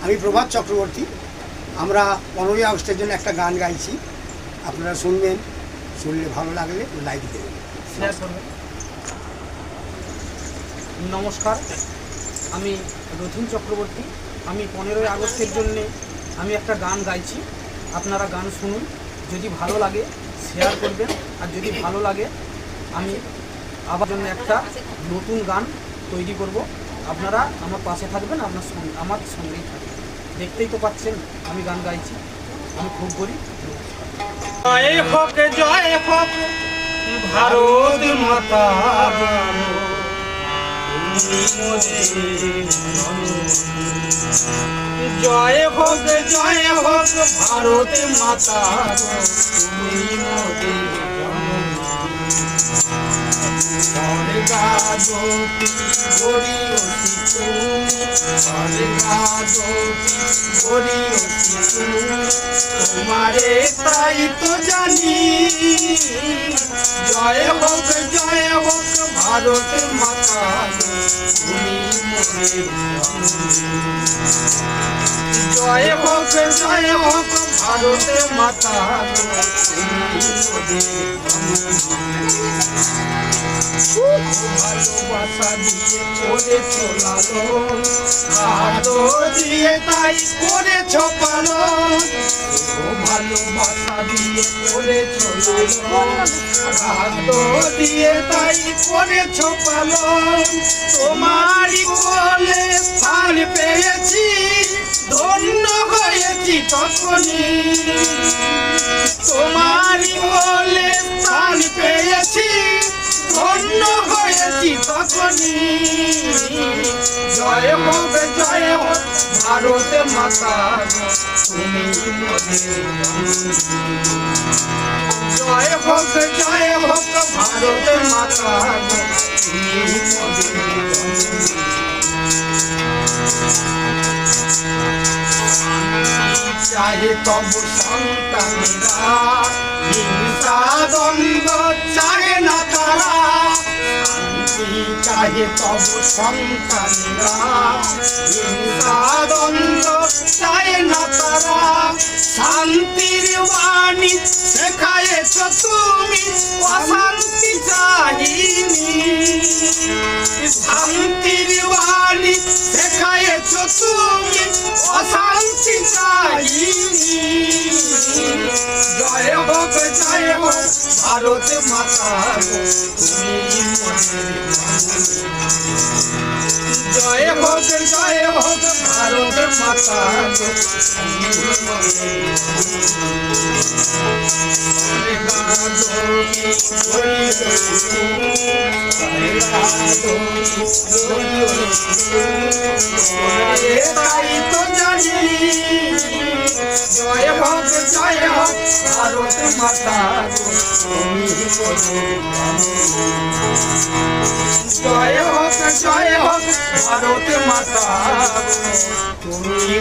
আমি প্রভাত চক্রবর্তী। আমরা 15ই আগস্টের জন্য একটা গান গাইছি, আপনারা শুনবেন, শুনলে ভালো লাগলে লাইক দেবেন, শেয়ার করবেন। নমস্কার, আমি রথীন চক্রবর্তী। আমি 15ই আগস্টের জন্যে আমি একটা গান গাইছি, আপনারা গান শুনুন, যদি ভালো লাগে শেয়ার করবেন, আর যদি ভালো লাগে আমি আবার জন্য একটা নতুন গান তৈরি করব। আপনারা আমার পাশে থাকবেন, আমার সঙ্গেই থাকবেন। দেখতেই তো পাচ্ছেন আমি গান গাইছি, আমি খুব গরিব। জয় হোক ভারত মাতা, জয় হোক ভারত মাতা, তুমি মোদের স্বর্গাদপি গরিয়সি তুমি, স্বর্গাদপি গরিয়সি তুমি, তোমারে তাই তো জানি। জয় হোক ভারত মাতা, তুমি মোদের জয় হোক ভারত মাতা, তুমি মোদের ভালোবাসা দিয়ে করেছ লালন, আদর দিয়ে তাই করেছ পালন। ভালোবাসা দিয়ে করেছ লালন, আদর দিয়ে তাই করেছ পালন। তোমারই কোলে স্থান পেয়েছি, ধন্য হয়েছি তখনই। তোমারই কোলে স্থান পেয়েছি, ধন্য হয়েছি তখনই। জয় হোক ভারত মাতা, তুমি মোদের জয় হোক ভারত মাতা, তুমি মোদের চাহে তব সন্তানেরা, হিংসা দ্বন্দ্ব চাহে না তারা। চাহে তব সন্তানেরা, হিংসা দ্বন্দ্ব চাহে না তারা। শান্তির বাণী শেখায়েছ তুমি, অশান্তি চাহিনি। শান্তির বাণী শেখায়েছ তুমি, অশান্তি চাহিনি। জয় হোক ভারত মাতা, তুমি মোদের জয় হোক ভারত মাতা, তুমি মোদের তাই তো জানি। জয় হোক ভারত মাতা, তুমি জয় হোক ভারত মাতা, তুমি